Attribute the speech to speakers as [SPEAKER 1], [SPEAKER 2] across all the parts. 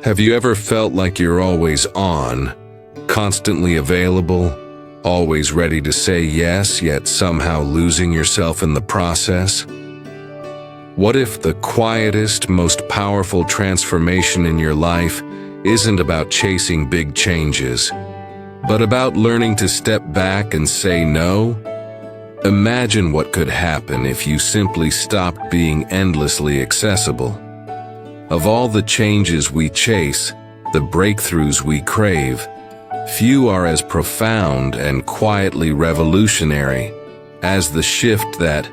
[SPEAKER 1] Have you ever felt like you're always on, constantly available, always ready to say yes, yet somehow losing yourself in the process? What if the quietest, most powerful transformation in your life isn't about chasing big changes, but about learning to step back and say no? Imagine what could happen if you simply stopped being endlessly accessible. Of all the changes we chase, the breakthroughs we crave, few are as profound and quietly revolutionary as the shift that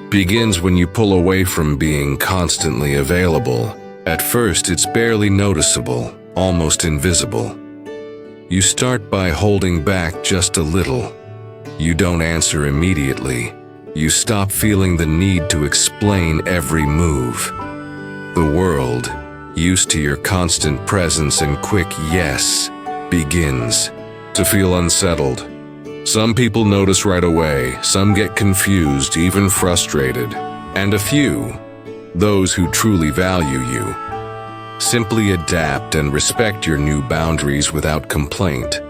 [SPEAKER 1] begins when you pull away from being constantly available. At first, it's barely noticeable, almost invisible. You start by holding back just a little. You don't answer immediately. You stop feeling the need to explain every move. The world, used to your constant presence and quick yes, begins to feel unsettled. Some people notice right away, some get confused, even frustrated, and a few, those who truly value you, simply adapt and respect your new boundaries without complaint.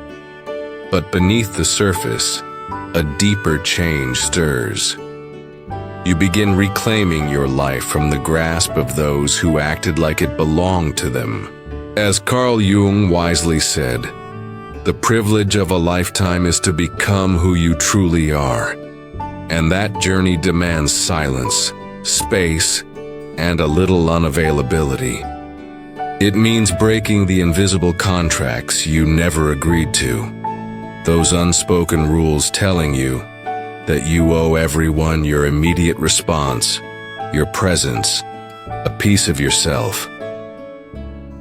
[SPEAKER 1] But beneath the surface, a deeper change stirs. You begin reclaiming your life from the grasp of those who acted like it belonged to them. As Carl Jung wisely said, the privilege of a lifetime is to become who you truly are. And that journey demands silence, space, and a little unavailability. It means breaking the invisible contracts you never agreed to. Those unspoken rules telling you that you owe everyone your immediate response, your presence, a piece of yourself.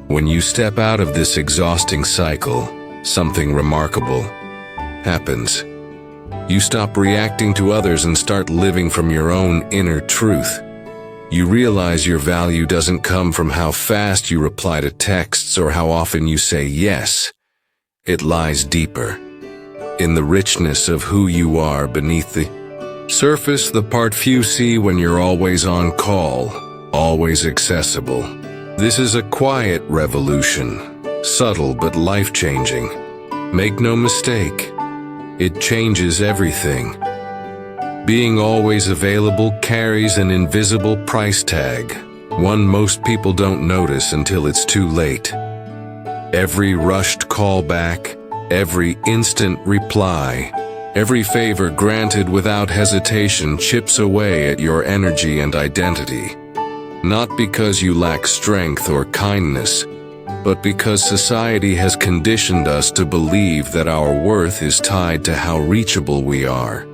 [SPEAKER 1] When you step out of this exhausting cycle, something remarkable happens. You stop reacting to others and start living from your own inner truth. You realize your value doesn't come from how fast you reply to texts or how often you say yes. It lies deeper, in the richness of who you are beneath the surface, the part few see when you're always on call, always accessible. This is a quiet revolution, subtle but life-changing. Make no mistake, it changes everything. Being always available carries an invisible price tag, one most people don't notice until it's too late. Every rushed callback, every instant reply, every favor granted without hesitation chips away at your energy and identity. Not because you lack strength or kindness, but because society has conditioned us to believe that our worth is tied to how reachable we are.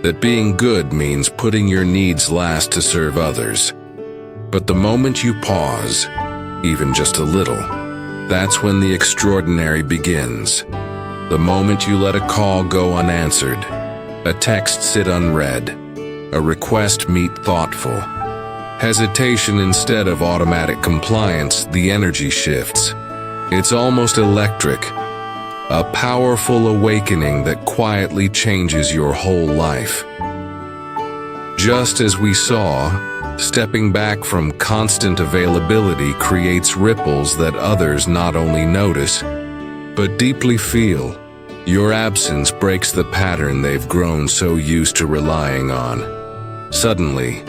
[SPEAKER 1] That being good means putting your needs last to serve others. But the moment you pause, even just a little, that's when the extraordinary begins. The moment you let a call go unanswered, a text sit unread, a request meet thoughtful, hesitation instead of automatic compliance, the energy shifts. It's almost electric, a powerful awakening that quietly changes your whole life. Just as we saw, stepping back from constant availability creates ripples that others not only notice, but deeply feel. Your absence breaks the pattern they've grown so used to relying on. Suddenly,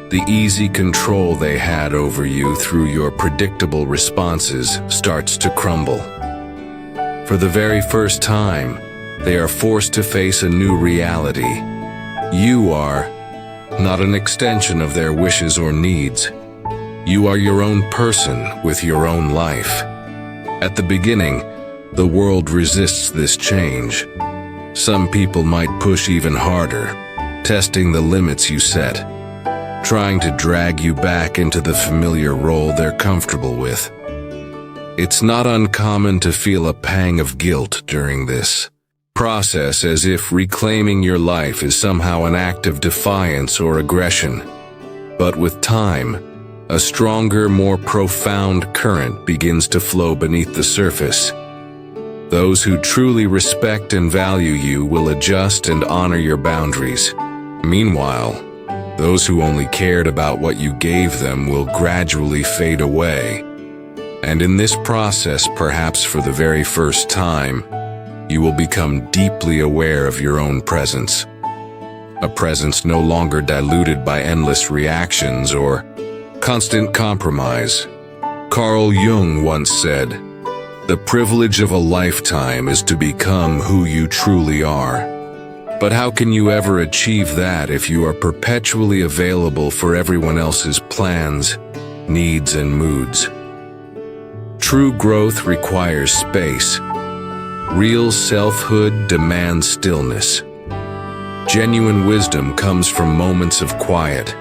[SPEAKER 1] the easy control they had over you through your predictable responses starts to crumble. For the very first time, they are forced to face a new reality. You are not an extension of their wishes or needs. You are your own person with your own life. At the beginning, the world resists this change. Some people might push even harder, testing the limits you set, trying to drag you back into the familiar role they're comfortable with. It's not uncommon to feel a pang of guilt during this process, as if reclaiming your life is somehow an act of defiance or aggression. But with time, a stronger, more profound current begins to flow beneath the surface. Those who truly respect and value you will adjust and honor your boundaries. Meanwhile, those who only cared about what you gave them will gradually fade away. And in this process, perhaps for the very first time, you will become deeply aware of your own presence. A presence no longer diluted by endless reactions or constant compromise. Carl Jung once said, "The privilege of a lifetime is to become who you truly are." But how can you ever achieve that if you are perpetually available for everyone else's plans, needs, and moods? True growth requires space. Real selfhood demands stillness. Genuine wisdom comes from moments of quiet,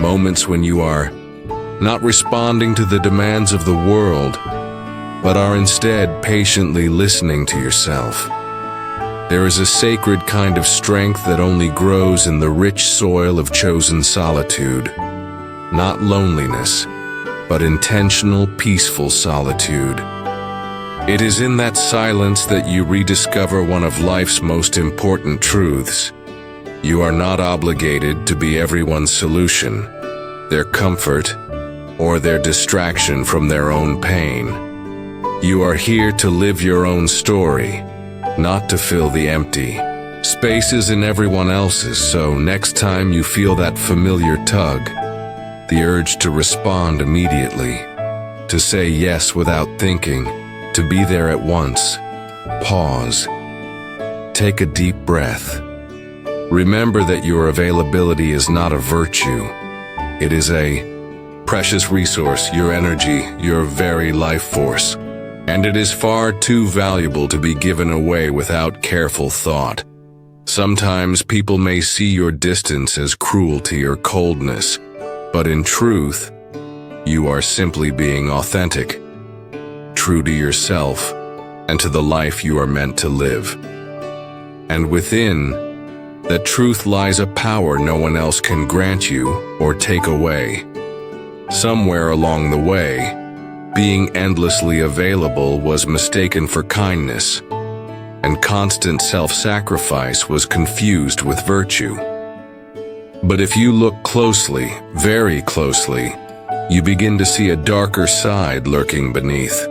[SPEAKER 1] moments when you are not responding to the demands of the world, but are instead patiently listening to yourself. There is a sacred kind of strength that only grows in the rich soil of chosen solitude, not loneliness, but intentional, peaceful solitude. It is in that silence that you rediscover one of life's most important truths. You are not obligated to be everyone's solution, their comfort, or their distraction from their own pain. You are here to live your own story, not to fill the empty spaces in everyone else's. So next time you feel that familiar tug, the urge to respond immediately, to say yes without thinking, to be there at once, pause. Take a deep breath. Remember that your availability is not a virtue. It is a precious resource, your energy, your very life force. And it is far too valuable to be given away without careful thought. Sometimes people may see your distance as cruelty or coldness, but in truth, you are simply being authentic, true to yourself and to the life you are meant to live. And within that truth lies a power no one else can grant you or take away. Somewhere along the way, being endlessly available was mistaken for kindness, and constant self-sacrifice was confused with virtue. But if you look closely, very closely, you begin to see a darker side lurking beneath.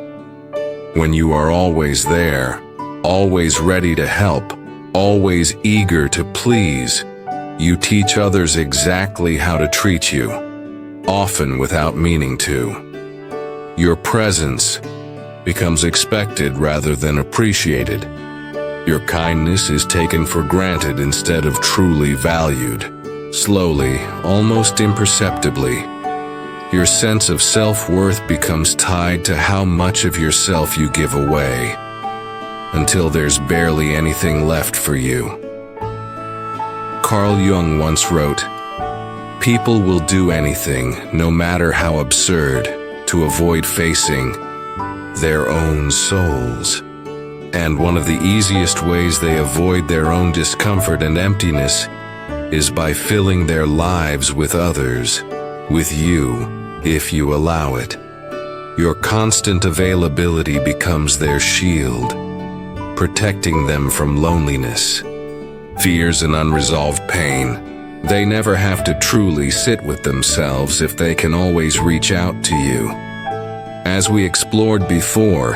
[SPEAKER 1] When you are always there, always ready to help, always eager to please, you teach others exactly how to treat you, often without meaning to. Your presence becomes expected rather than appreciated. Your kindness is taken for granted instead of truly valued. Slowly, almost imperceptibly, your sense of self-worth becomes tied to how much of yourself you give away, until there's barely anything left for you. Carl Jung once wrote, "People will do anything, no matter how absurd, to avoid facing their own souls. And one of the easiest ways they avoid their own discomfort and emptiness is by filling their lives with others, with you, if you allow it. Your constant availability becomes their shield, protecting them from loneliness, fears, and unresolved pain. They never have to truly sit with themselves if they can always reach out to you." As we explored before,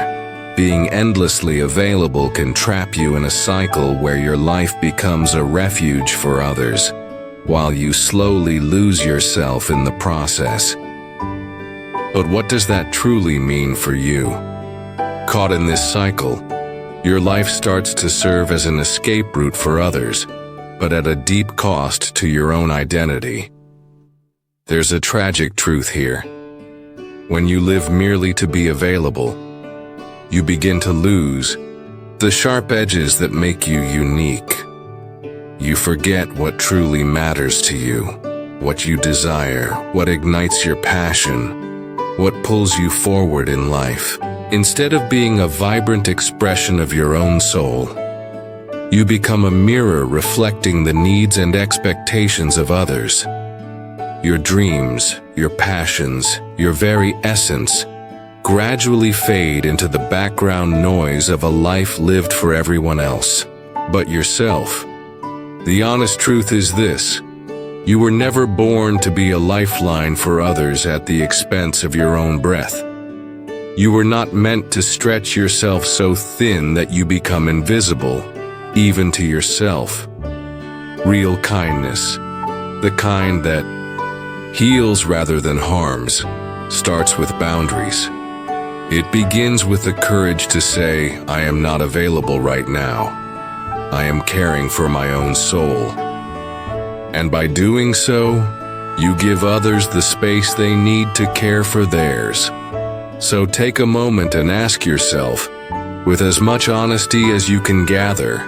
[SPEAKER 1] being endlessly available can trap you in a cycle where your life becomes a refuge for others, while you slowly lose yourself in the process. But what does that truly mean for you? Caught in this cycle, your life starts to serve as an escape route for others, but at a deep cost to your own identity. There's a tragic truth here. When you live merely to be available, you begin to lose the sharp edges that make you unique. You forget what truly matters to you, what you desire, what ignites your passion, what pulls you forward in life. Instead of being a vibrant expression of your own soul, you become a mirror reflecting the needs and expectations of others. Your dreams, your passions, your very essence gradually fade into the background noise of a life lived for everyone else but yourself. The honest truth is this: you were never born to be a lifeline for others at the expense of your own breath. You were not meant to stretch yourself so thin that you become invisible, even to yourself. Real kindness, the kind that heals rather than harms, starts with boundaries. It begins with the courage to say, I am not available right now. I am caring for my own soul. And by doing so, you give others the space they need to care for theirs. So take a moment and ask yourself, with as much honesty as you can gather,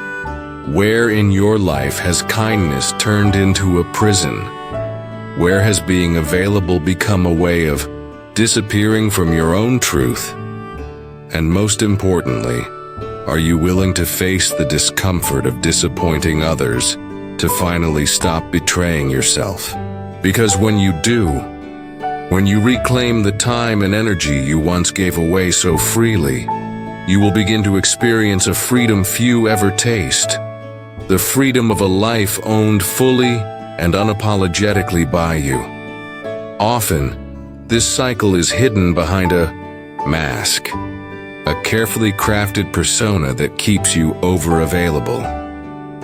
[SPEAKER 1] where in your life has kindness turned into a prison? Where has being available become a way of disappearing from your own truth? And most importantly, are you willing to face the discomfort of disappointing others to finally stop betraying yourself? Because when you do, when you reclaim the time and energy you once gave away so freely, you will begin to experience a freedom few ever taste. The freedom of a life owned fully and unapologetically by you. Often, this cycle is hidden behind a mask, a carefully crafted persona that keeps you over-available.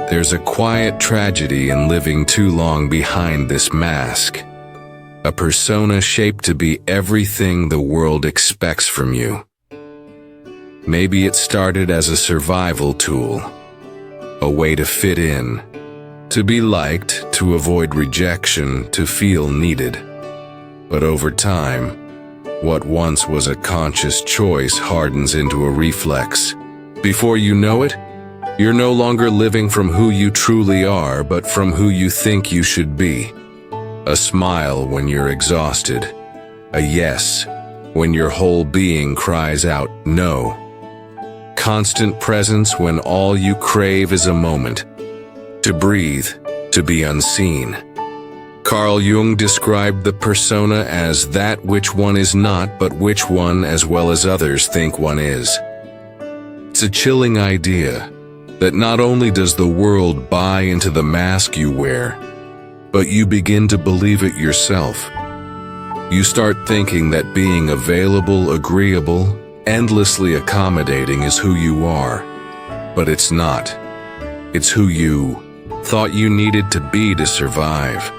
[SPEAKER 1] There's a quiet tragedy in living too long behind this mask. A persona shaped to be everything the world expects from you. Maybe it started as a survival tool, a way to fit in, to be liked, to avoid rejection, to feel needed. But over time, what once was a conscious choice hardens into a reflex. Before you know it, you're no longer living from who you truly are, but from who you think you should be. A smile when you're exhausted. A yes when your whole being cries out no. Constant presence when all you crave is a moment. To breathe, to be unseen. Carl Jung described the persona as that which one is not, but which one, as well as others, think one is. It's a chilling idea that not only does the world buy into the mask you wear, but you begin to believe it yourself. You start thinking that being available, agreeable, endlessly accommodating is who you are. But it's not. It's who you thought you needed to be to survive.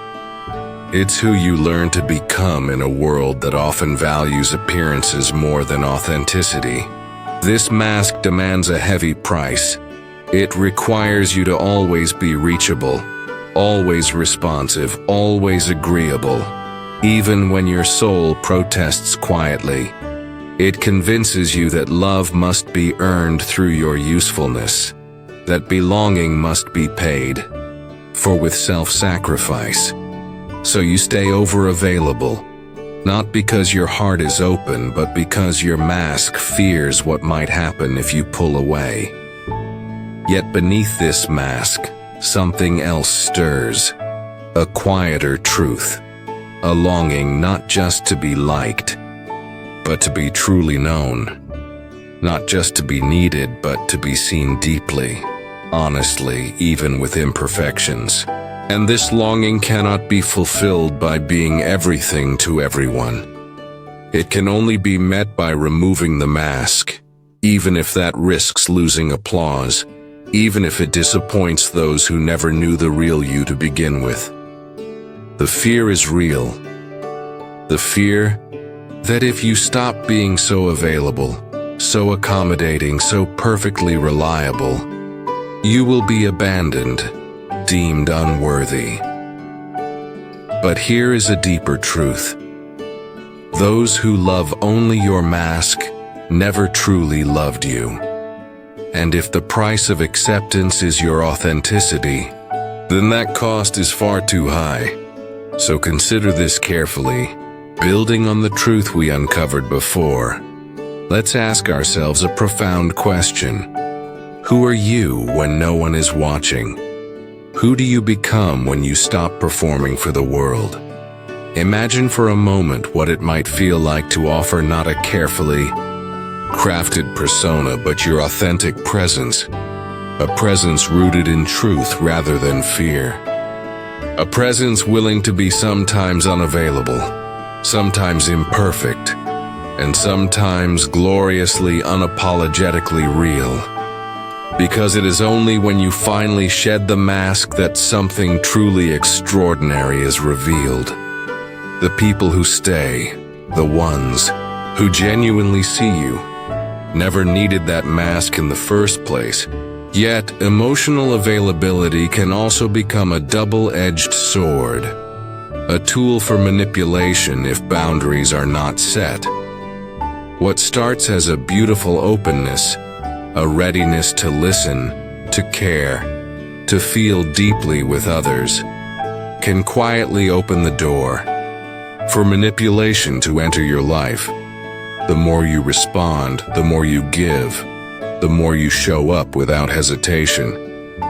[SPEAKER 1] It's who you learn to become in a world that often values appearances more than authenticity. This mask demands a heavy price. It requires you to always be reachable, always responsive, always agreeable. Even when your soul protests quietly, it convinces you that love must be earned through your usefulness, that belonging must be paid for with self-sacrifice. So you stay over-available, not because your heart is open, but because your mask fears what might happen if you pull away. Yet beneath this mask, something else stirs, a quieter truth, a longing not just to be liked, but to be truly known, not just to be needed, but to be seen deeply, honestly, even with imperfections. And this longing cannot be fulfilled by being everything to everyone. It can only be met by removing the mask, even if that risks losing applause, even if it disappoints those who never knew the real you to begin with. The fear is real. The fear that if you stop being so available, so accommodating, so perfectly reliable, you will be abandoned, deemed unworthy. But here is a deeper truth. Those who love only your mask never truly loved you. And if the price of acceptance is your authenticity, then that cost is far too high. So consider this carefully. Building on the truth we uncovered before, let's ask ourselves a profound question. Who are you when no one is watching? Who do you become when you stop performing for the world? Imagine for a moment what it might feel like to offer not a carefully crafted persona, but your authentic presence, a presence rooted in truth rather than fear, a presence willing to be sometimes unavailable, sometimes imperfect, and sometimes gloriously unapologetically real. Because it is only when you finally shed the mask that something truly extraordinary is revealed. The people who stay, the ones who genuinely see you, never needed that mask in the first place. Yet, emotional availability can also become a double-edged sword, a tool for manipulation if boundaries are not set. What starts as a beautiful openness, a readiness to listen, to care, to feel deeply with others, can quietly open the door for manipulation to enter your life. The more you respond, the more you give, the more you show up without hesitation,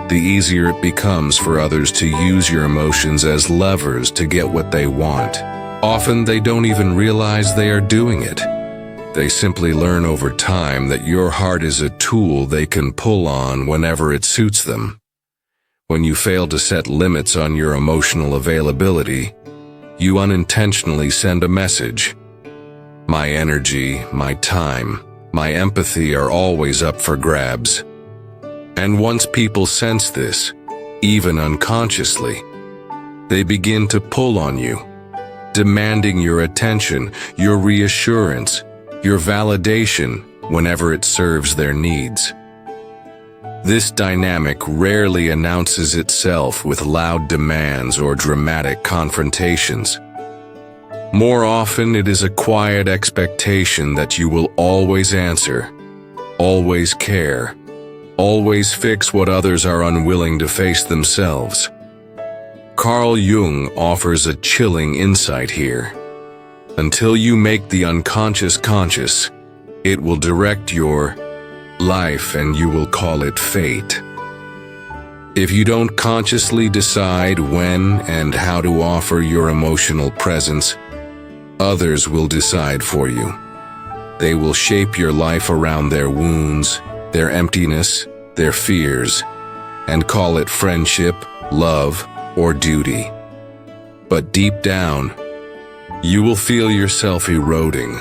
[SPEAKER 1] the easier it becomes for others to use your emotions as levers to get what they want. Often they don't even realize they are doing it. They simply learn over time that your heart is a tool they can pull on whenever it suits them. When you fail to set limits on your emotional availability, you unintentionally send a message. My energy, my time, my empathy are always up for grabs. And once people sense this, even unconsciously, they begin to pull on you, demanding your attention, your reassurance, your validation whenever it serves their needs. This dynamic rarely announces itself with loud demands or dramatic confrontations. More often, it is a quiet expectation that you will always answer, always care, always fix what others are unwilling to face themselves. Carl Jung offers a chilling insight here. Until you make the unconscious conscious, it will direct your life and you will call it fate. If you don't consciously decide when and how to offer your emotional presence, others will decide for you. They will shape your life around their wounds, their emptiness, their fears, and call it friendship, love, or duty. But deep down, you will feel yourself eroding,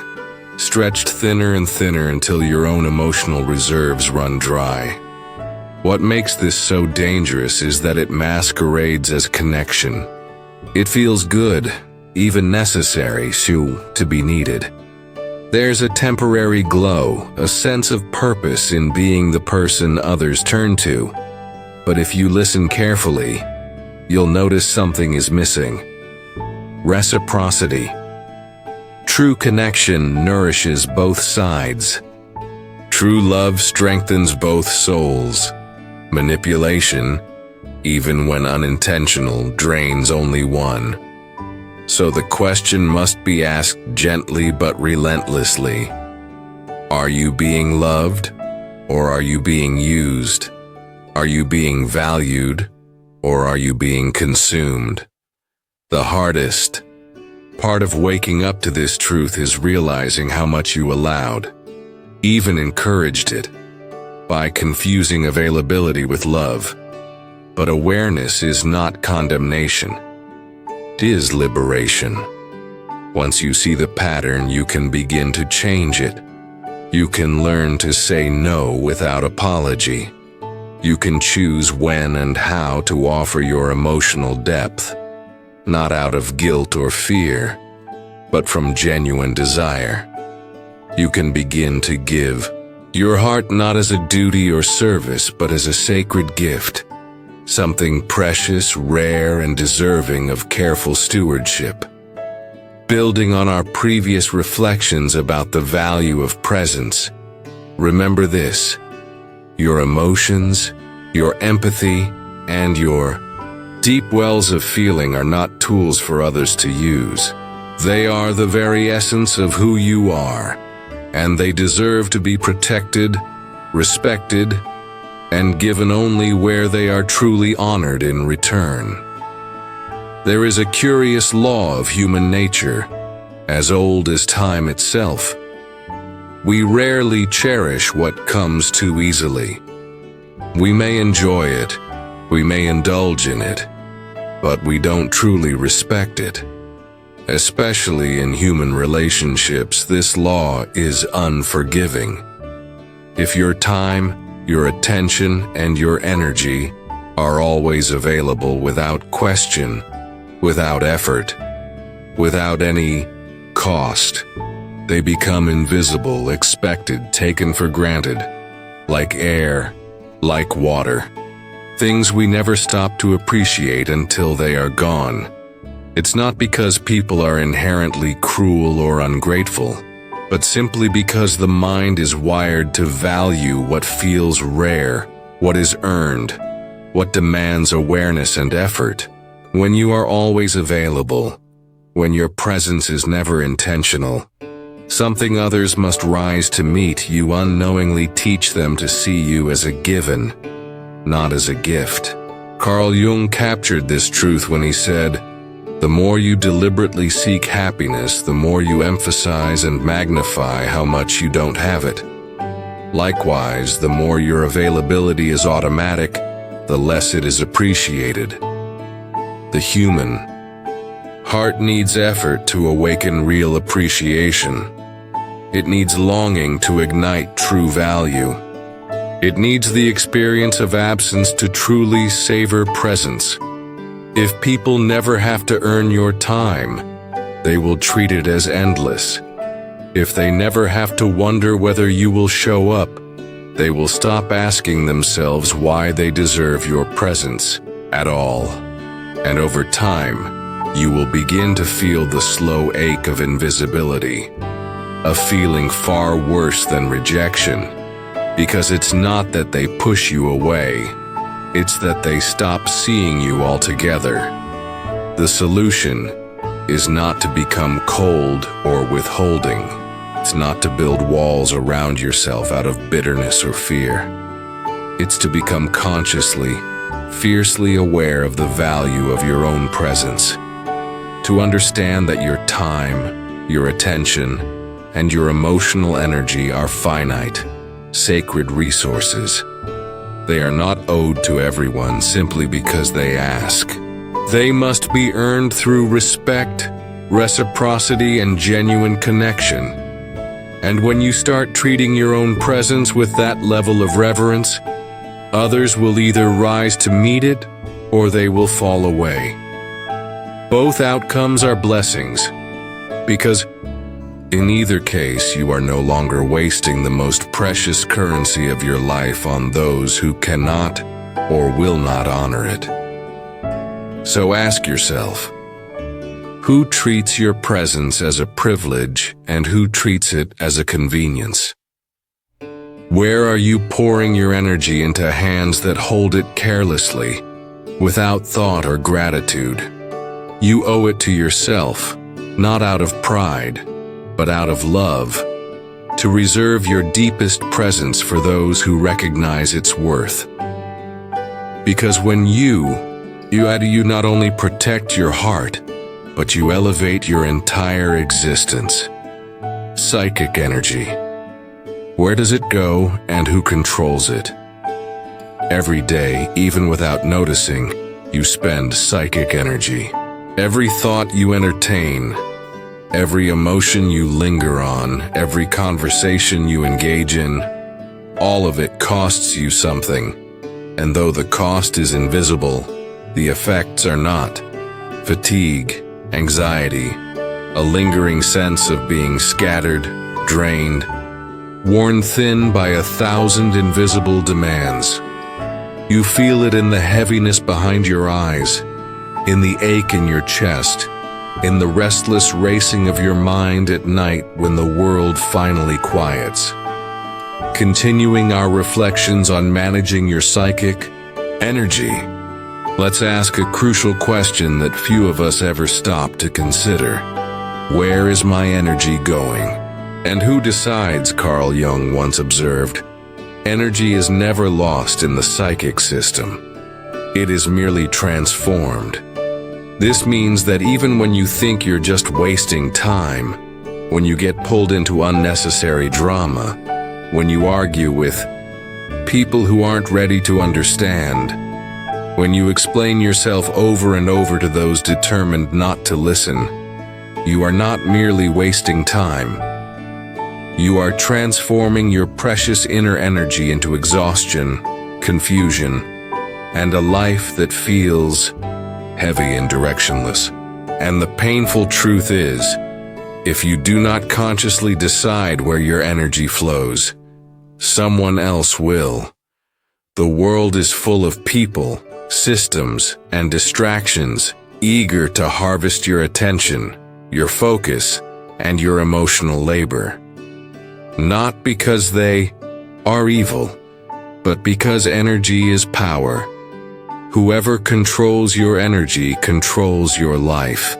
[SPEAKER 1] stretched thinner and thinner until your own emotional reserves run dry. What makes this so dangerous is that it masquerades as connection. It feels good, even necessary, to be needed. There's a temporary glow, a sense of purpose in being the person others turn to. But if you listen carefully, you'll notice something is missing. Reciprocity. True connection nourishes both sides. True love strengthens both souls. Manipulation, even when unintentional, drains only one. So the question must be asked gently but relentlessly. Are you being loved, or are you being used? Are you being valued, or are you being consumed? The hardest part of waking up to this truth is realizing how much you allowed, even encouraged it, by confusing availability with love. But awareness is not condemnation. It is liberation. Once you see the pattern, you can begin to change it. You can learn to say no without apology. You can choose when and how to offer your emotional depth, not out of guilt or fear, but from genuine desire. You can begin to give your heart not as a duty or service, but as a sacred gift, something precious, rare, and deserving of careful stewardship. Building on our previous reflections about the value of presence, remember this: your emotions, your empathy, and your deep wells of feeling are not tools for others to use. They are the very essence of who you are, and they deserve to be protected, respected, and given only where they are truly honored in return. There is a curious law of human nature, as old as time itself. We rarely cherish what comes too easily. We may enjoy it, we may indulge in it, but we don't truly respect it. Especially in human relationships, this law is unforgiving. If your time, your attention, and your energy are always available without question, without effort, without any cost, they become invisible, expected, taken for granted, like air, like water. Things we never stop to appreciate until they are gone. It's not because people are inherently cruel or ungrateful, but simply because the mind is wired to value what feels rare, what is earned, what demands awareness and effort. When you are always available, when your presence is never intentional, something others must rise to meet. You unknowingly teach them to see you as a given, not as a gift. Carl Jung captured this truth when he said, "The more you deliberately seek happiness, the more you emphasize and magnify how much you don't have it. Likewise, the more your availability is automatic, the less it is appreciated." The human heart needs effort to awaken real appreciation. It needs longing to ignite true value. It needs the experience of absence to truly savor presence. If people never have to earn your time, they will treat it as endless. If they never have to wonder whether you will show up, they will stop asking themselves why they deserve your presence at all. And over time, you will begin to feel the slow ache of invisibility, a feeling far worse than rejection, because it's not that they push you away, it's that they stop seeing you altogether. The solution is not to become cold or withholding. It's not to build walls around yourself out of bitterness or fear. It's to become consciously, fiercely aware of the value of your own presence. To understand that your time, your attention, and your emotional energy are finite, sacred resources. They are not owed to everyone simply because they ask. They must be earned through respect, reciprocity, and genuine connection. And when you start treating your own presence with that level of reverence, others will either rise to meet it or they will fall away. Both outcomes are blessings, because in either case, you are no longer wasting the most precious currency of your life on those who cannot or will not honor it. So ask yourself, who treats your presence as a privilege and who treats it as a convenience? Where are you pouring your energy into hands that hold it carelessly, without thought or gratitude? You owe it to yourself, not out of pride, but out of love, to reserve your deepest presence for those who recognize its worth. Because when you not only protect your heart, but you elevate your entire existence. Psychic energy. Where does it go and who controls it? Every day, even without noticing, you spend psychic energy. Every thought you entertain, every emotion you linger on, every conversation you engage in, all of it costs you something. And though the cost is invisible, the effects are not. Fatigue, anxiety, a lingering sense of being scattered, drained, worn thin by 1,000 invisible demands. You feel it in the heaviness behind your eyes, in the ache in your chest, in the restless racing of your mind at night when the world finally quiets. Continuing our reflections on managing your psychic energy, let's ask a crucial question that few of us ever stop to consider. Where is my energy going? And who decides? Carl Jung once observed, energy is never lost in the psychic system. It is merely transformed. This means that even when you think you're just wasting time, when you get pulled into unnecessary drama, when you argue with people who aren't ready to understand, when you explain yourself over and over to those determined not to listen, You are not merely wasting time. You are transforming your precious inner energy into exhaustion, confusion, and a life that feels heavy and directionless. And the painful truth is, if you do not consciously decide where your energy flows, someone else will. The world is full of people, systems, and distractions, eager to harvest your attention, your focus, and your emotional labor. Not because they are evil, but because energy is power. Whoever controls your energy controls your life.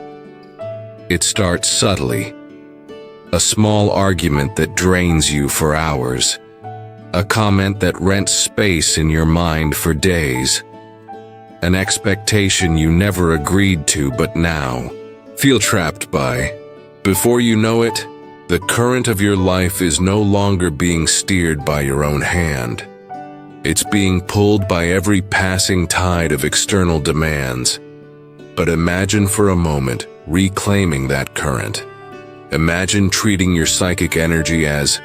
[SPEAKER 1] It starts subtly. A small argument that drains you for hours. A comment that rents space in your mind for days. An expectation you never agreed to but now feel trapped by. Before you know it, the current of your life is no longer being steered by your own hand. It's being pulled by every passing tide of external demands. But imagine for a moment reclaiming that current. Imagine treating your psychic energy as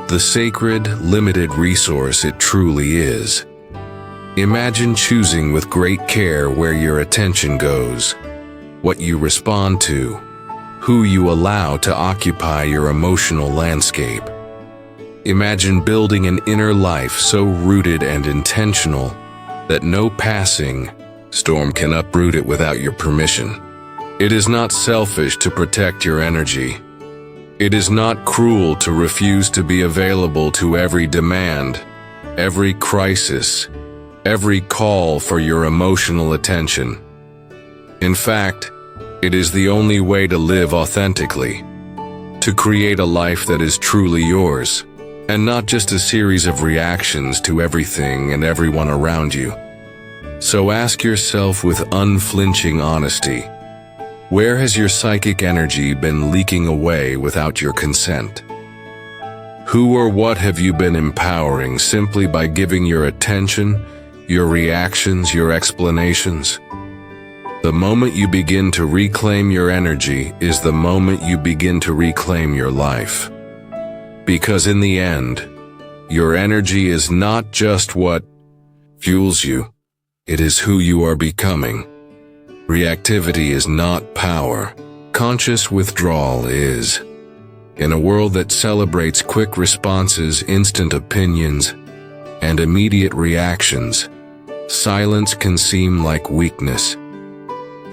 [SPEAKER 1] the sacred, limited resource it truly is. Imagine choosing with great care where your attention goes, what you respond to, who you allow to occupy your emotional landscape. Imagine building an inner life so rooted and intentional that no passing storm can uproot it without your permission. It is not selfish to protect your energy. It is not cruel to refuse to be available to every demand, every crisis, every call for your emotional attention. In fact, it is the only way to live authentically, to create a life that is truly yours, and not just a series of reactions to everything and everyone around you. So ask yourself with unflinching honesty, where has your psychic energy been leaking away without your consent? Who or what have you been empowering simply by giving your attention, your reactions, your explanations? The moment you begin to reclaim your energy is the moment you begin to reclaim your life. Because in the end, your energy is not just what fuels you, it is who you are becoming. Reactivity is not power. Conscious withdrawal is. In a world that celebrates quick responses, instant opinions, and immediate reactions, silence can seem like weakness.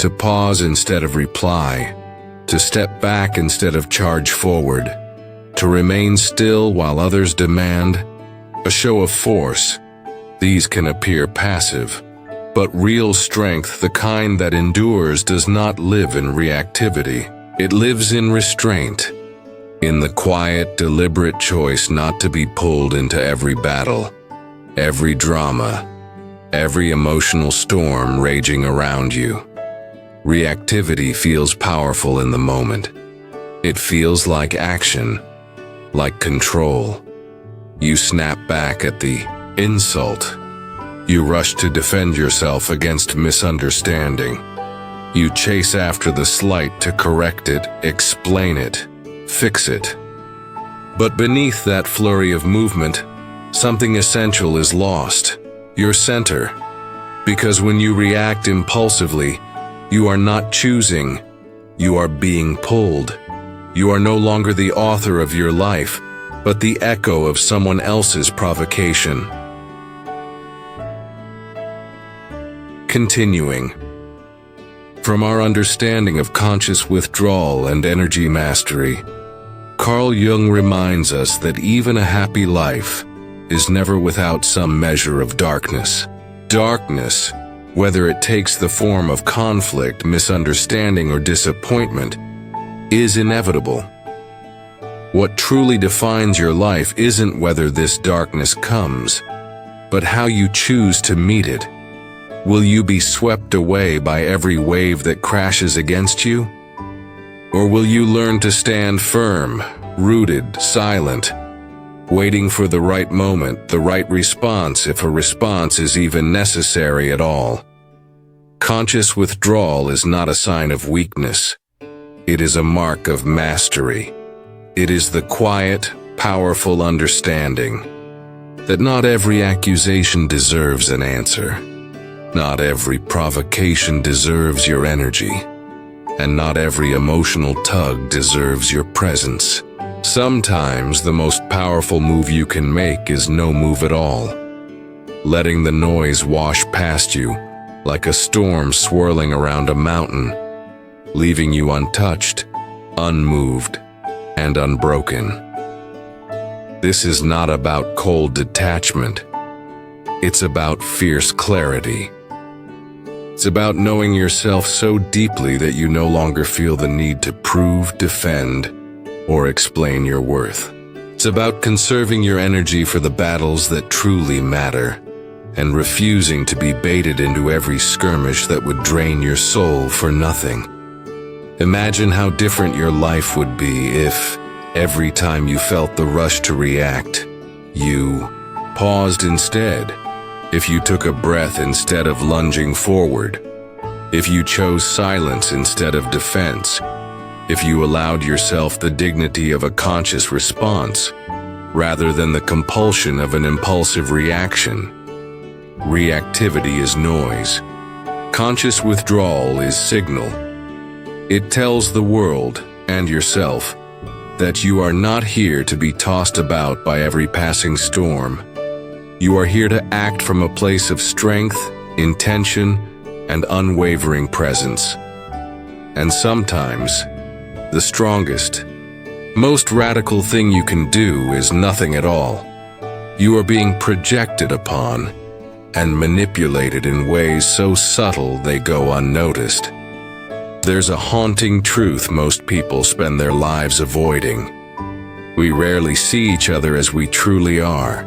[SPEAKER 1] To pause instead of reply, to step back instead of charge forward, to remain still while others demand a show of force. These can appear passive, but real strength, the kind that endures, does not live in reactivity. It lives in restraint, in the quiet, deliberate choice not to be pulled into every battle, every drama, every emotional storm raging around you. Reactivity feels powerful in the moment. It feels like action, like control. You snap back at the insult. You rush to defend yourself against misunderstanding. You chase after the slight to correct it, explain it, fix it. But beneath that flurry of movement, something essential is lost. Your center. Because when you react impulsively, you are not choosing, you are being pulled. You are no longer the author of your life, but the echo of someone else's provocation. Continuing. From our understanding of conscious withdrawal and energy mastery, Carl Jung reminds us that even a happy life is never without some measure of darkness. Darkness, whether it takes the form of conflict, misunderstanding, or disappointment, is inevitable. What truly defines your life isn't whether this darkness comes, but how you choose to meet it. Will you be swept away by every wave that crashes against you? Or will you learn to stand firm, rooted, silent, waiting for the right moment, the right response, if a response is even necessary at all? Conscious withdrawal is not a sign of weakness. It is a mark of mastery. It is the quiet, powerful understanding that not every accusation deserves an answer. Not every provocation deserves your energy. And not every emotional tug deserves your presence. Sometimes the most powerful move you can make is no move at all. Letting the noise wash past you like a storm swirling around a mountain, leaving you untouched, unmoved, and unbroken. This is not about cold detachment. It's about fierce clarity. It's about knowing yourself so deeply that you no longer feel the need to prove, defend, or explain your worth. It's about conserving your energy for the battles that truly matter, and refusing to be baited into every skirmish that would drain your soul for nothing. Imagine how different your life would be if, every time you felt the rush to react, you paused instead. If you took a breath instead of lunging forward. If you chose silence instead of defense. If you allowed yourself the dignity of a conscious response, rather than the compulsion of an impulsive reaction. Reactivity is noise. Conscious withdrawal is signal. It tells the world, and yourself, that you are not here to be tossed about by every passing storm. You are here to act from a place of strength, intention, and unwavering presence. And sometimes, the strongest, most radical thing you can do is nothing at all. You are being projected upon and manipulated in ways so subtle they go unnoticed. There's a haunting truth most people spend their lives avoiding. We rarely see each other as we truly are.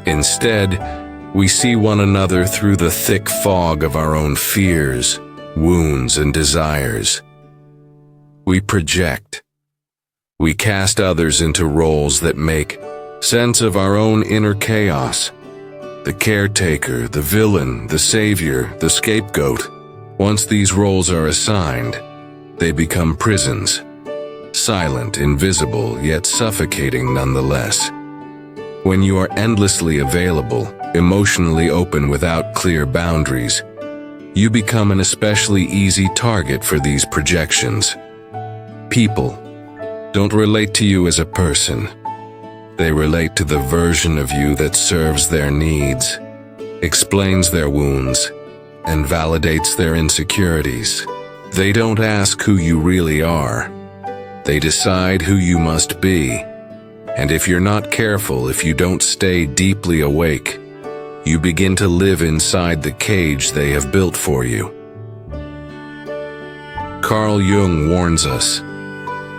[SPEAKER 1] Instead, we see one another through the thick fog of our own fears, wounds, and desires. We project. We cast others into roles that make sense of our own inner chaos. The caretaker, the villain, the savior, the scapegoat. Once these roles are assigned, they become prisons. Silent, invisible, yet suffocating nonetheless. When you are endlessly available, emotionally open without clear boundaries, you become an especially easy target for these projections. People don't relate to you as a person. They relate to the version of you that serves their needs, explains their wounds, and validates their insecurities. They don't ask who you really are. They decide who you must be. And if you're not careful, if you don't stay deeply awake, you begin to live inside the cage they have built for you. Carl Jung warns us,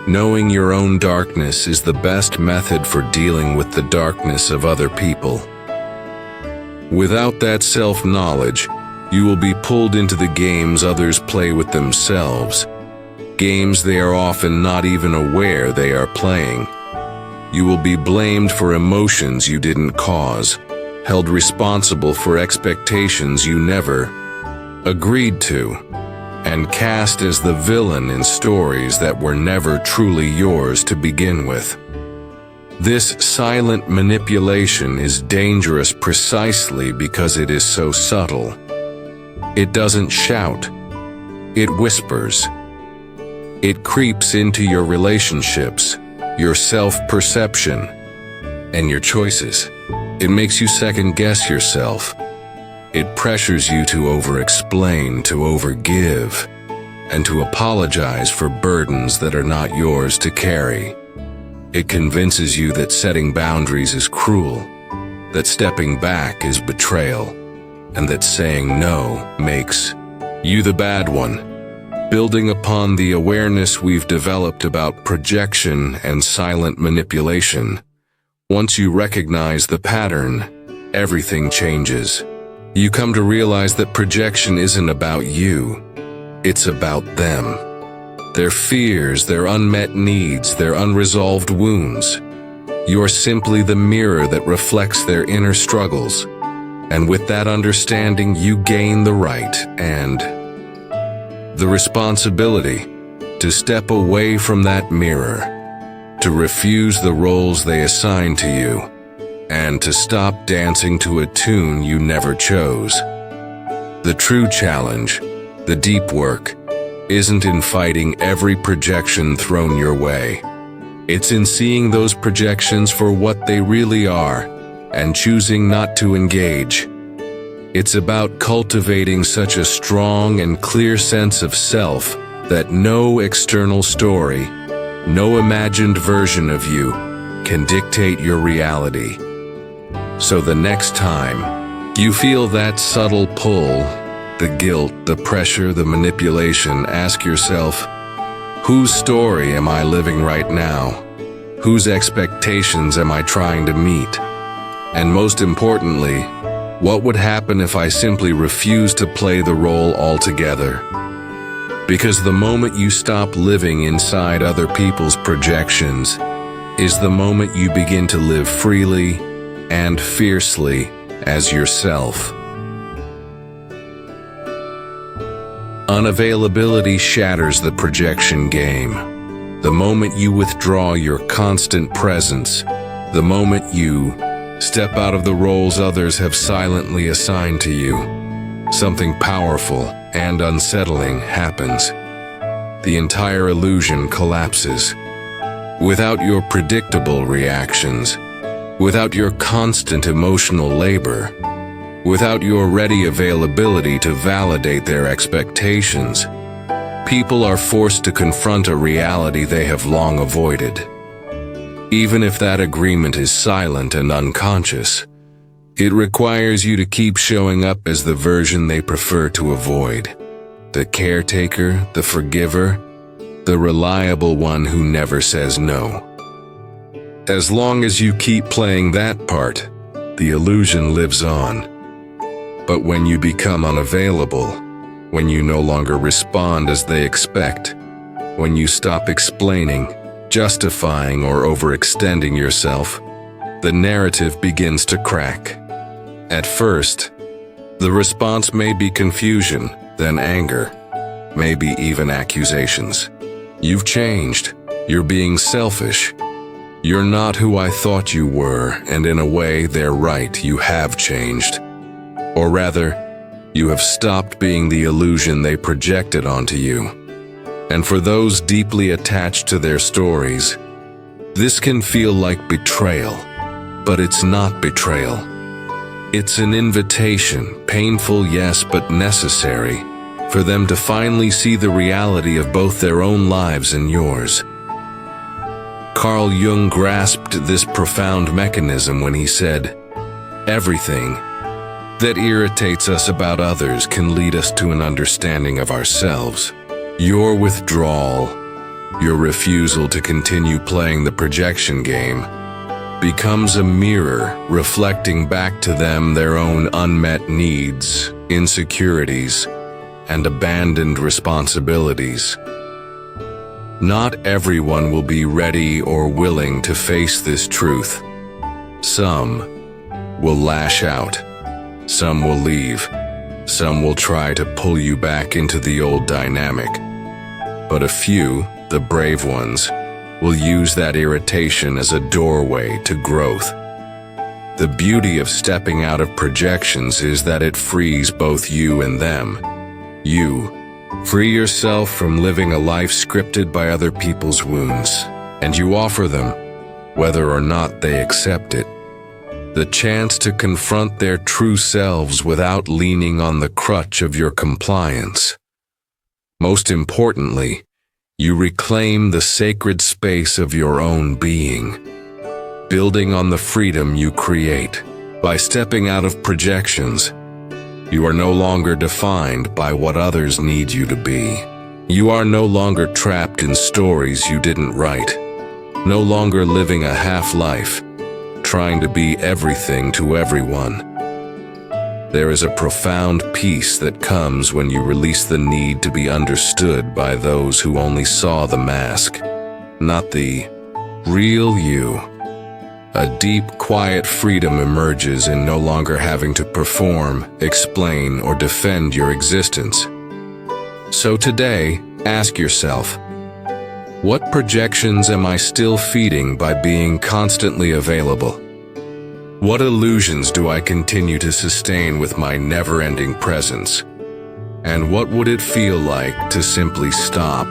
[SPEAKER 1] knowing your own darkness is the best method for dealing with the darkness of other people. Without that self-knowledge, you will be pulled into the games others play with themselves, games they are often not even aware they are playing. You will be blamed for emotions you didn't cause, held responsible for expectations you never agreed to, and cast as the villain in stories that were never truly yours to begin with. This silent manipulation is dangerous precisely because it is so subtle. It doesn't shout. It whispers. It creeps into your relationships, your self-perception, and your choices. It makes you second-guess yourself. It pressures you to over-explain, to over-give, and to apologize for burdens that are not yours to carry. It convinces you that setting boundaries is cruel, that stepping back is betrayal, and that saying no makes you the bad one. Building upon the awareness we've developed about projection and silent manipulation, once you recognize the pattern, everything changes. You come to realize that projection isn't about you, it's about them. Their fears, their unmet needs, their unresolved wounds. You're simply the mirror that reflects their inner struggles. And with that understanding, you gain the right and the responsibility to step away from that mirror, to refuse the roles they assign to you, and to stop dancing to a tune you never chose. The true challenge, the deep work, isn't in fighting every projection thrown your way. It's in seeing those projections for what they really are and choosing not to engage. It's about cultivating such a strong and clear sense of self that no external story, no imagined version of you, can dictate your reality. So the next time you feel that subtle pull, the guilt, the pressure, the manipulation, ask yourself, whose story am I living right now? Whose expectations am I trying to meet? And most importantly, what would happen if I simply refused to play the role altogether? Because the moment you stop living inside other people's projections is the moment you begin to live freely and fiercely as yourself. Unavailability shatters the projection game. The moment you withdraw your constant presence, the moment you step out of the roles others have silently assigned to you, something powerful and unsettling happens. The entire illusion collapses. Without your predictable reactions, without your constant emotional labor, without your ready availability to validate their expectations, people are forced to confront a reality they have long avoided. Even if that agreement is silent and unconscious, it requires you to keep showing up as the version they prefer to avoid. The caretaker, the forgiver, the reliable one who never says no. As long as you keep playing that part, the illusion lives on. But when you become unavailable, when you no longer respond as they expect, when you stop explaining, justifying, or overextending yourself, the narrative begins to crack. At first, the response may be confusion, then anger, maybe even accusations. You've changed. You're being selfish. You're not who I thought you were, and in a way, they're right, you have changed. Or rather, you have stopped being the illusion they projected onto you. And for those deeply attached to their stories, this can feel like betrayal, but it's not betrayal. It's an invitation, painful, yes, but necessary, for them to finally see the reality of both their own lives and yours. Carl Jung grasped this profound mechanism when he said, "Everything that irritates us about others can lead us to an understanding of ourselves. Your withdrawal, your refusal to continue playing the projection game, becomes a mirror reflecting back to them their own unmet needs, insecurities, and abandoned responsibilities. Not everyone will be ready or willing to face this truth. Some will lash out. Some will leave. Some will try to pull you back into the old dynamic. But a few, the brave ones, will use that irritation as a doorway to growth. The beauty of stepping out of projections is that it frees both you and them. You free yourself from living a life scripted by other people's wounds, and you offer them, whether or not they accept it, the chance to confront their true selves without leaning on the crutch of your compliance. Most importantly, you reclaim the sacred space of your own being, building on the freedom you create. By stepping out of projections, you are no longer defined by what others need you to be. You are no longer trapped in stories you didn't write, no longer living a half-life, trying to be everything to everyone. There is a profound peace that comes when you release the need to be understood by those who only saw the mask, not the real you. A deep, quiet freedom emerges in no longer having to perform, explain, or defend your existence. So today, ask yourself, What projections am I still feeding by being constantly available? What illusions do I continue to sustain with my never-ending presence? And what would it feel like to simply stop?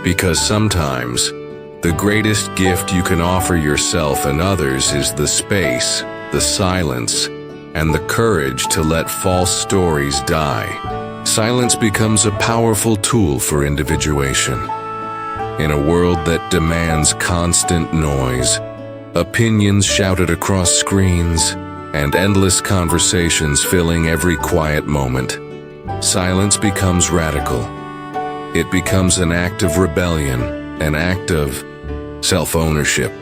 [SPEAKER 1] Because sometimes, the greatest gift you can offer yourself and others is the space, the silence, and the courage to let false stories die. Silence becomes a powerful tool for individuation. In a world that demands constant noise, opinions shouted across screens, and endless conversations filling every quiet moment, silence becomes radical. It becomes an act of rebellion, an act of self-ownership,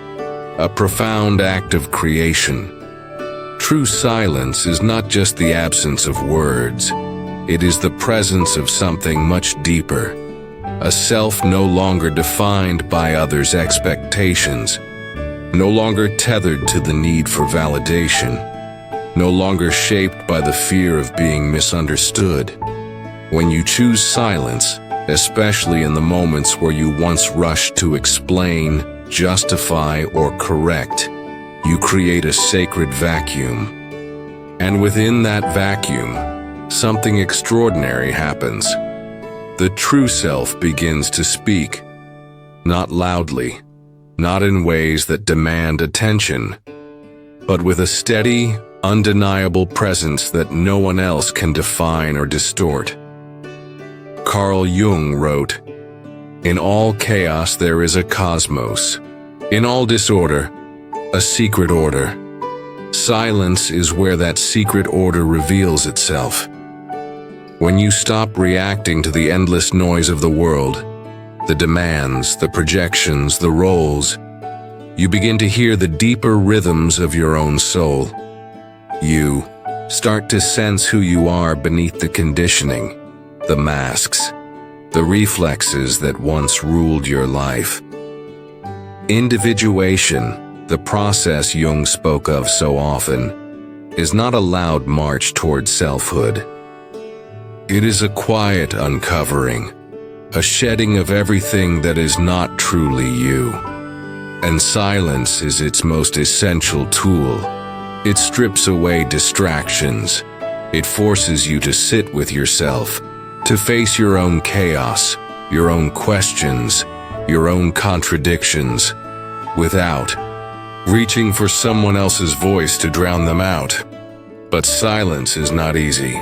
[SPEAKER 1] a profound act of creation. True silence is not just the absence of words, it is the presence of something much deeper, a self no longer defined by others' expectations, no longer tethered to the need for validation, no longer shaped by the fear of being misunderstood. When you choose silence, especially in the moments where you once rushed to explain, justify, or correct, you create a sacred vacuum. And within that vacuum, something extraordinary happens. The true self begins to speak, not loudly, not in ways that demand attention, but with a steady, undeniable presence that no one else can define or distort. Carl Jung wrote, "In all chaos there is a cosmos. In all disorder, a secret order. Silence is where that secret order reveals itself. When you stop reacting to the endless noise of the world, the demands, the projections, the roles, you begin to hear the deeper rhythms of your own soul. You start to sense who you are beneath the conditioning, the masks, the reflexes that once ruled your life. Individuation, the process Jung spoke of so often, is not a loud march toward selfhood. It is a quiet uncovering, a shedding of everything that is not truly you. And silence is its most essential tool. It strips away distractions. It forces you to sit with yourself, to face your own chaos, your own questions, your own contradictions, without reaching for someone else's voice to drown them out. But silence is not easy.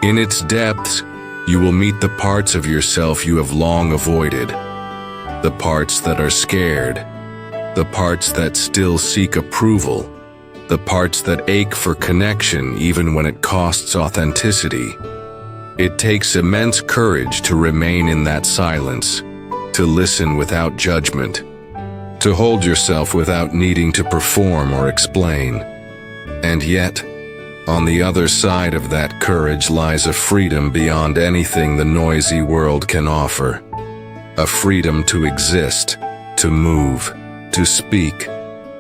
[SPEAKER 1] In its depths, you will meet the parts of yourself you have long avoided, the parts that are scared, the parts that still seek approval, the parts that ache for connection even when it costs authenticity. It takes immense courage to remain in that silence, to listen without judgment, to hold yourself without needing to perform or explain. And yet, on the other side of that courage lies a freedom beyond anything the noisy world can offer. A freedom to exist, to move, to speak,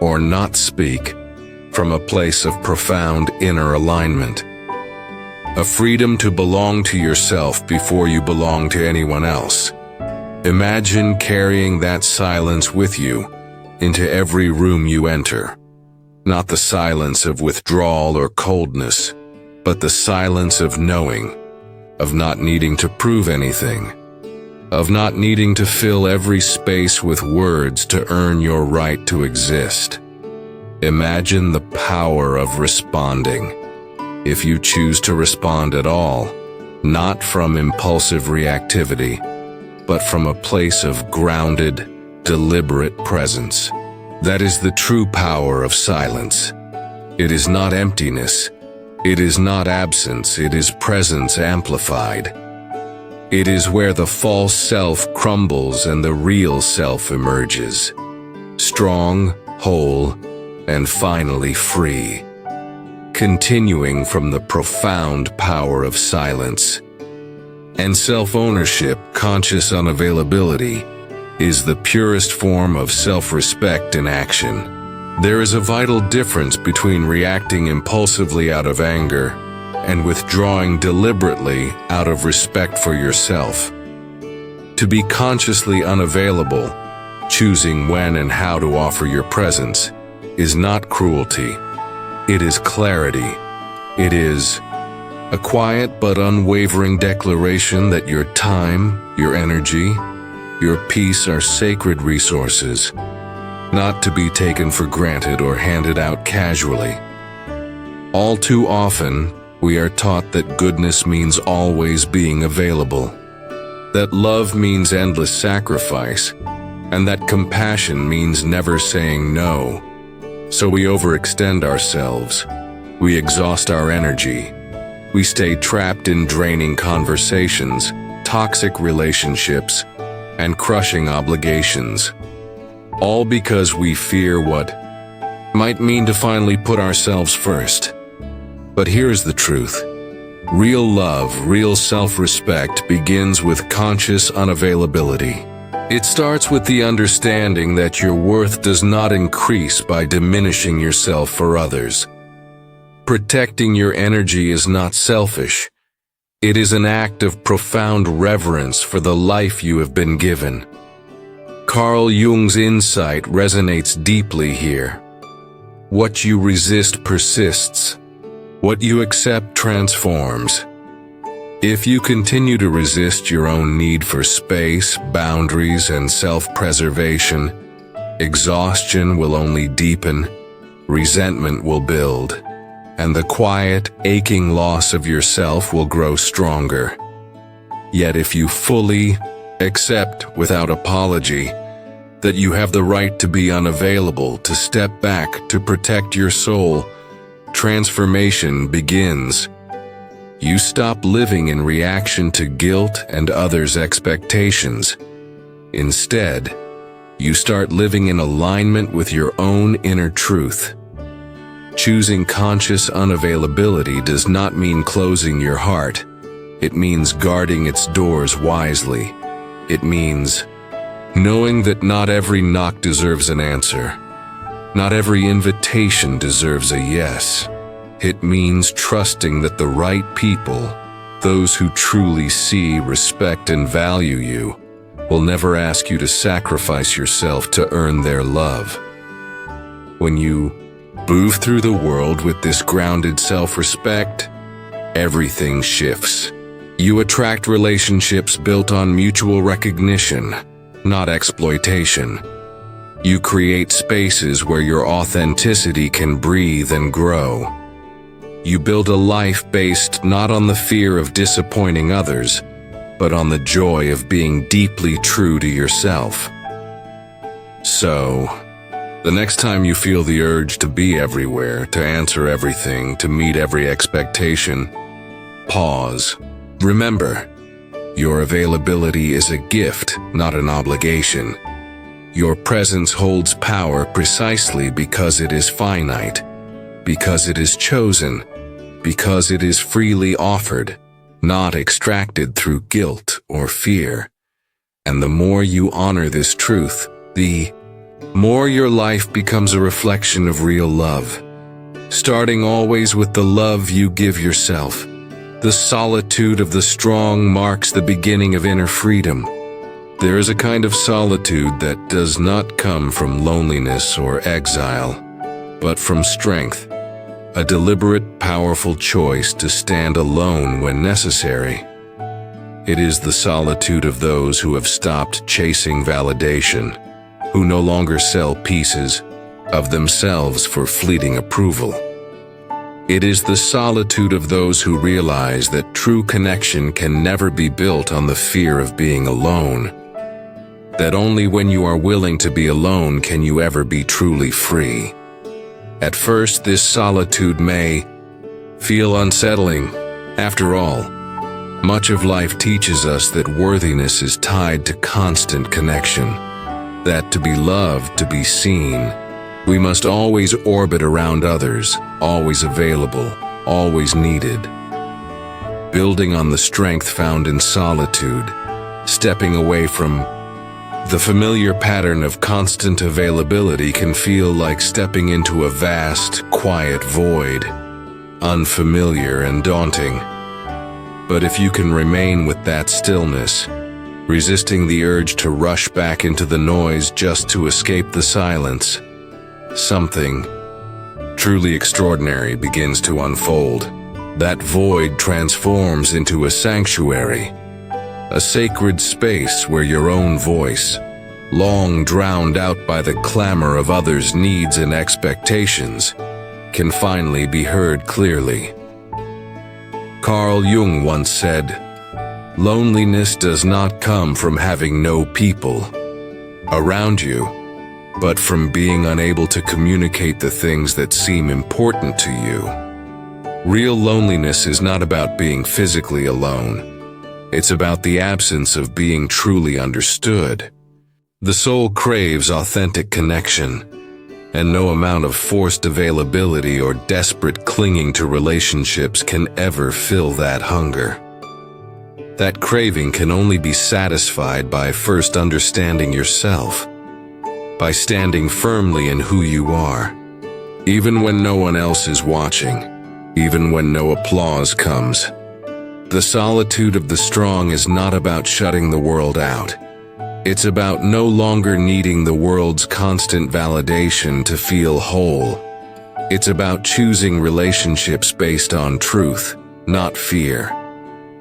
[SPEAKER 1] or not speak, from a place of profound inner alignment. A freedom to belong to yourself before you belong to anyone else. Imagine carrying that silence with you into every room you enter. Not the silence of withdrawal or coldness, but the silence of knowing, of not needing to prove anything, of not needing to fill every space with words to earn your right to exist. Imagine the power of responding, if you choose to respond at all, not from impulsive reactivity, but from a place of grounded, deliberate presence. That is the true power of silence. It is not emptiness. It is not absence. It is presence amplified. It is where the false self crumbles and the real self emerges. Strong, whole, and finally free. Continuing from the profound power of silence. And self-ownership, conscious unavailability, is the purest form of self-respect in action. There is a vital difference between reacting impulsively out of anger and withdrawing deliberately out of respect for yourself. To be consciously unavailable, choosing when and how to offer your presence, is not cruelty. It is clarity. It is a quiet but unwavering declaration that your time, your energy, your peace are sacred resources, not to be taken for granted or handed out casually. All too often, we are taught that goodness means always being available, that love means endless sacrifice, and that compassion means never saying no. So we overextend ourselves, we exhaust our energy, we stay trapped in draining conversations, toxic relationships, and crushing obligations. All because we fear what might mean to finally put ourselves first. But here's the truth. Real love, real self-respect begins with conscious unavailability. It starts with the understanding that your worth does not increase by diminishing yourself for others. Protecting your energy is not selfish. It is an act of profound reverence for the life you have been given. Carl Jung's insight resonates deeply here. What you resist persists. What you accept transforms. If you continue to resist your own need for space, boundaries, and self-preservation, exhaustion will only deepen, resentment will build, and the quiet, aching loss of yourself will grow stronger. Yet if you fully accept, without apology, that you have the right to be unavailable, to step back, to protect your soul, transformation begins. You stop living in reaction to guilt and others' expectations. Instead, you start living in alignment with your own inner truth. Choosing conscious unavailability does not mean closing your heart. It means guarding its doors wisely. It means knowing that not every knock deserves an answer. Not every invitation deserves a yes. It means trusting that the right people, those who truly see, respect, and value you, will never ask you to sacrifice yourself to earn their love. When you move through the world with this grounded self-respect, everything shifts. You attract relationships built on mutual recognition, not exploitation. You create spaces where your authenticity can breathe and grow. You build a life based not on the fear of disappointing others, but on the joy of being deeply true to yourself. So, the next time you feel the urge to be everywhere, to answer everything, to meet every expectation, pause. Remember, your availability is a gift, not an obligation. Your presence holds power precisely because it is finite, because it is chosen, because it is freely offered, not extracted through guilt or fear. And the more you honor this truth, the more your life becomes a reflection of real love, starting always with the love you give yourself. The solitude of the strong marks the beginning of inner freedom. There is a kind of solitude that does not come from loneliness or exile, but from strength, a deliberate, powerful choice to stand alone when necessary. It is the solitude of those who have stopped chasing validation, who no longer sell pieces of themselves for fleeting approval. It is the solitude of those who realize that true connection can never be built on the fear of being alone, that only when you are willing to be alone can you ever be truly free. At first, this solitude may feel unsettling. After all, much of life teaches us that worthiness is tied to constant connection, that to be loved, to be seen, we must always orbit around others, always available, always needed. Building on the strength found in solitude, stepping away from the familiar pattern of constant availability can feel like stepping into a vast, quiet void, unfamiliar and daunting. But if you can remain with that stillness, resisting the urge to rush back into the noise just to escape the silence. Something truly extraordinary begins to unfold. That void transforms into a sanctuary, a sacred space where your own voice, long drowned out by the clamor of others' needs and expectations, can finally be heard clearly. Carl Jung once said, "Loneliness does not come from having no people around you, but from being unable to communicate the things that seem important to you." Real loneliness is not about being physically alone. It's about the absence of being truly understood. The soul craves authentic connection, and no amount of forced availability or desperate clinging to relationships can ever fill that hunger. That craving can only be satisfied by first understanding yourself, by standing firmly in who you are, even when no one else is watching, even when no applause comes. The solitude of the strong is not about shutting the world out. It's about no longer needing the world's constant validation to feel whole. It's about choosing relationships based on truth, not fear.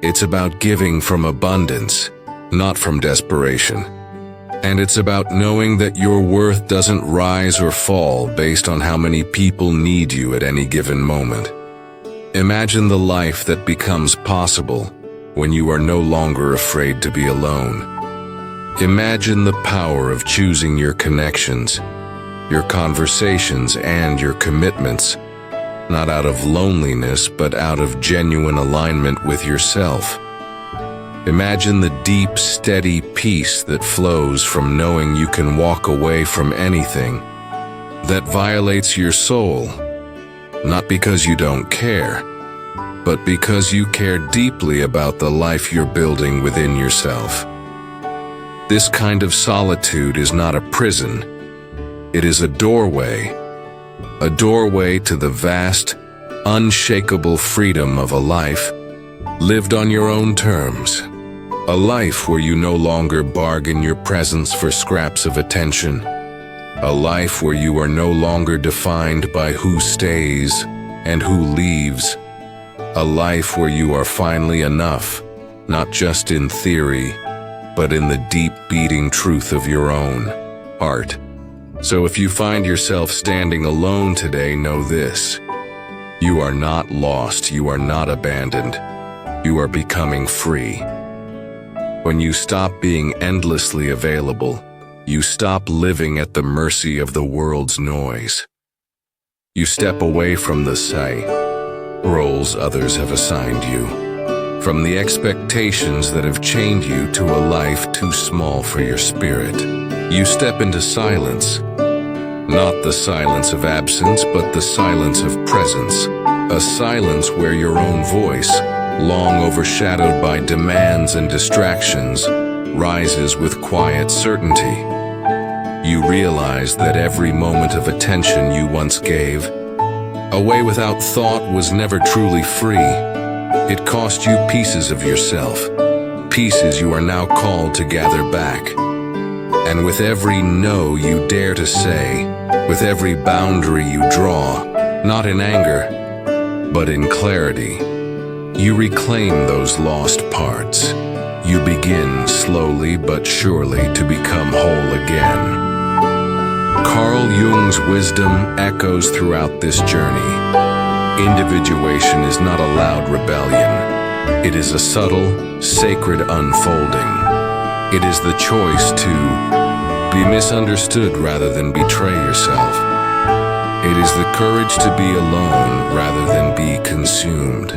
[SPEAKER 1] It's about giving from abundance, not from desperation. And it's about knowing that your worth doesn't rise or fall based on how many people need you at any given moment. Imagine the life that becomes possible when you are no longer afraid to be alone. Imagine the power of choosing your connections, your conversations, and your commitments, not out of loneliness, but out of genuine alignment with yourself. Imagine the deep, steady peace that flows from knowing you can walk away from anything that violates your soul, not because you don't care, but because you care deeply about the life you're building within yourself. This kind of solitude is not a prison. It is a doorway to the vast, unshakable freedom of a life lived on your own terms. A life where you no longer bargain your presence for scraps of attention. A life where you are no longer defined by who stays and who leaves. A life where you are finally enough, not just in theory, but in the deep beating truth of your own heart. So if you find yourself standing alone today, know this: you are not lost, you are not abandoned, you are becoming free. When you stop being endlessly available, you stop living at the mercy of the world's noise. You step away from the roles others have assigned you, from the expectations that have chained you to a life too small for your spirit. You step into silence, not the silence of absence, but the silence of presence, a silence where your own voice, long overshadowed by demands and distractions, rises with quiet certainty. You realize that every moment of attention you once gave away without thought was never truly free. It cost you pieces of yourself, pieces you are now called to gather back. And with every no you dare to say, with every boundary you draw, not in anger, but in clarity, you reclaim those lost parts. You begin slowly but surely to become whole again. Carl Jung's wisdom echoes throughout this journey. Individuation is not a loud rebellion. It is a subtle, sacred unfolding. It is the choice to be misunderstood rather than betray yourself. It is the courage to be alone rather than be consumed.